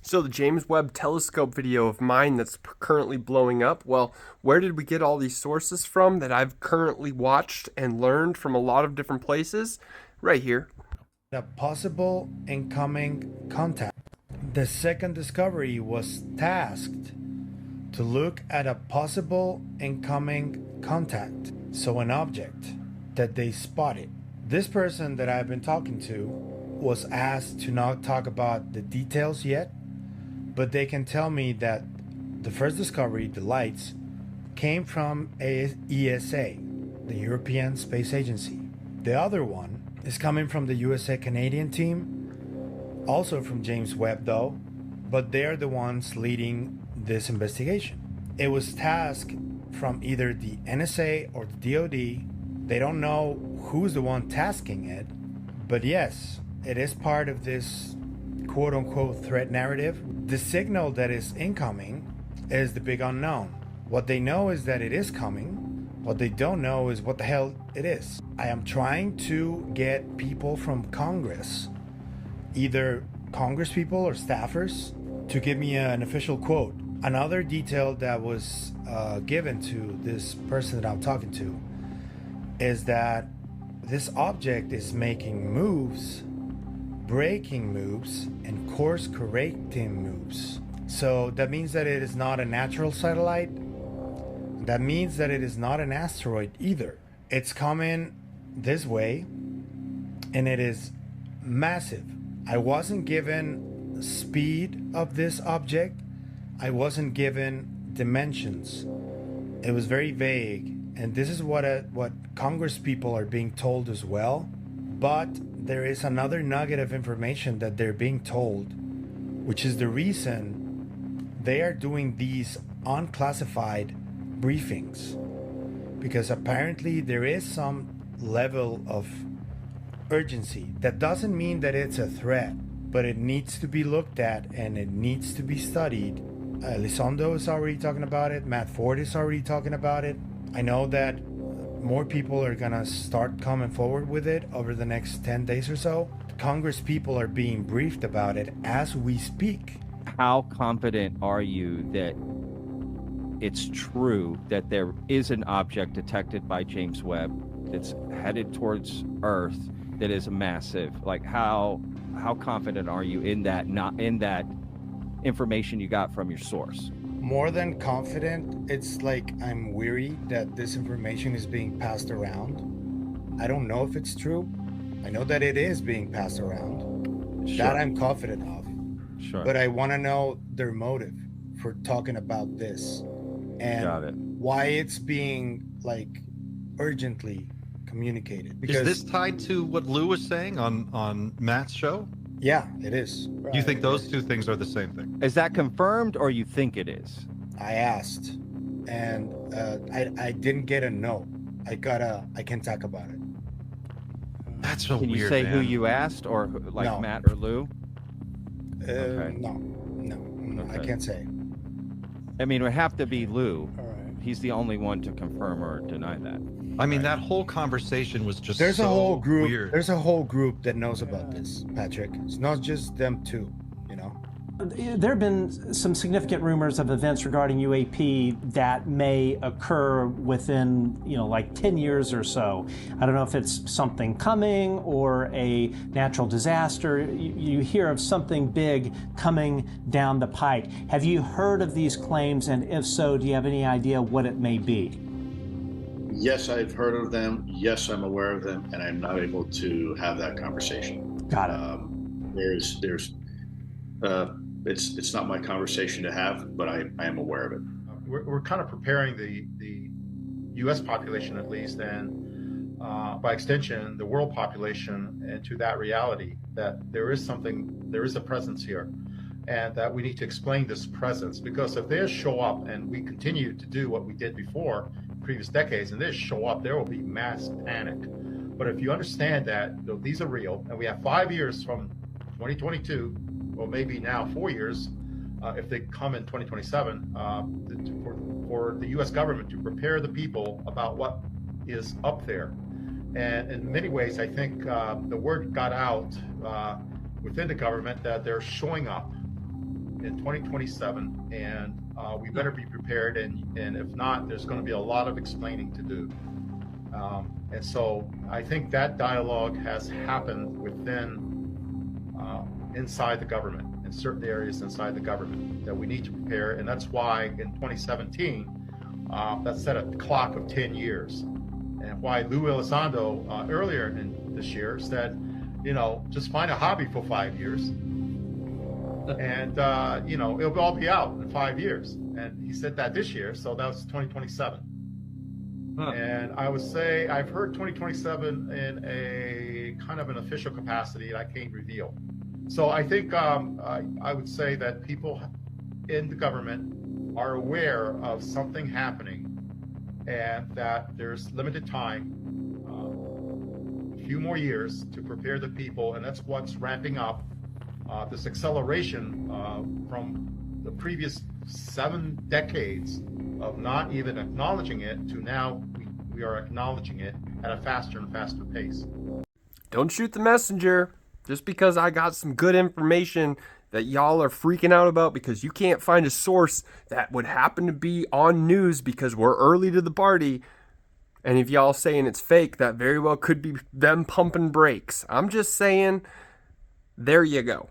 So the James Webb telescope video of mine that's currently blowing up, well, where did we get all these sources from that I've currently watched and learned from a lot of different places? Right here. A possible incoming contact. The second discovery was tasked to look at a possible incoming contact, so an object that they spotted. This person that I've been talking to was asked to not talk about the details yet, but they can tell me that the first discovery, the lights, came from ESA, the European Space Agency. The other one is coming from the USA Canadian team, also from James Webb though, but they're the ones leading this investigation. It was tasked from either the NSA or the DoD. They don't know who's the one tasking it, but yes, it is part of this quote unquote threat narrative. The signal that is incoming is the big unknown. What they know is that it is coming. What they don't know is what the hell it is. I am trying to get people from Congress, either Congress people or staffers, to give me an official quote. Another detail that was given to this person that I'm talking to is that this object is making moves, braking moves, and course correcting moves. So that means that it is not a natural satellite. That means that it is not an asteroid either. It's coming this way, and it is massive. I wasn't given speed of this object. I wasn't given dimensions. It was very vague, and this is what Congress people are being told as well. But there is another nugget of information that they're being told, which is the reason they are doing these unclassified briefings, because apparently there is some level of urgency. That doesn't mean that it's a threat, but it needs to be looked at and it needs to be studied. Elizondo is already talking about it. Matt Ford is already talking about it. I know that more people are gonna start coming forward with it over the next 10 days or so. Congress people are being briefed about it as we speak. How confident are you that it's true that there is an object detected by James Webb that's headed towards Earth that is massive? Like how confident are you in that, not in that information you got from your source? More than confident, it's like I'm weary that this information is being passed around. I don't know if it's true. I know that it is being passed around. Sure. That I'm confident of. Sure. But I want to know their motive for talking about this and why it's being like urgently communicated. Because is this tied to what Lou was saying on Matt's show? Yeah, it is. Do you think those two things are the same thing? Is that confirmed, or you think it is? I asked, and I didn't get a no. I can talk about it. That's so weird. Can you say man. who you asked, or like No. Matt or Lou? Okay. No, okay. I can't say. I mean, it would have to be Lou. All right. He's the only one to confirm or deny that. I mean, that whole conversation was just There's so a whole group. weird. There's a whole group that knows about this, Patrick. It's not just them two, you know. There have been some significant rumors of events regarding UAP that may occur within, like 10 years or so. I don't know if it's something coming or a natural disaster. You hear of something big coming down the pike. Have you heard of these claims? And if so, do you have any idea what it may be? Yes, I've heard of them. Yes, I'm aware of them, and I'm not able to have that conversation. Got it. It's not my conversation to have, but I am aware of it. We're kind of preparing the U.S. population, at least, and by extension, the world population, into that reality that there is a presence here, and that we need to explain this presence. Because if they show up and we continue to do what we did before, previous decades, and they show up, there will be mass panic. But if you understand that these are real, and we have 5 years from 2022, or maybe now 4 years, if they come in 2027, for the U.S. government to prepare the people about what is up there. And in many ways, I think the word got out within the government that they're showing up. in 2027, and we better be prepared. And if not, there's going to be a lot of explaining to do. And so I think that dialogue has happened within, inside the government, in certain areas inside the government, that we need to prepare. And that's why in 2017, that set a clock of 10 years. And why Lou Elizondo earlier in this year said, just find a hobby for 5 years. And, it'll all be out in 5 years. And he said that this year, so that was 2027. And I would say I've heard 2027 in a kind of an official capacity that I can't reveal. So I think I would say that people in the government are aware of something happening, and that there's limited time, a few more years to prepare the people, and that's what's ramping up this acceleration from the previous 7 decades of not even acknowledging it to now we are acknowledging it at a faster and faster pace. Don't shoot the messenger. Just because I got some good information that y'all are freaking out about because you can't find a source that would happen to be on news because we're early to the party, and if y'all saying it's fake, that very well could be them pumping brakes. I'm just saying, there you go.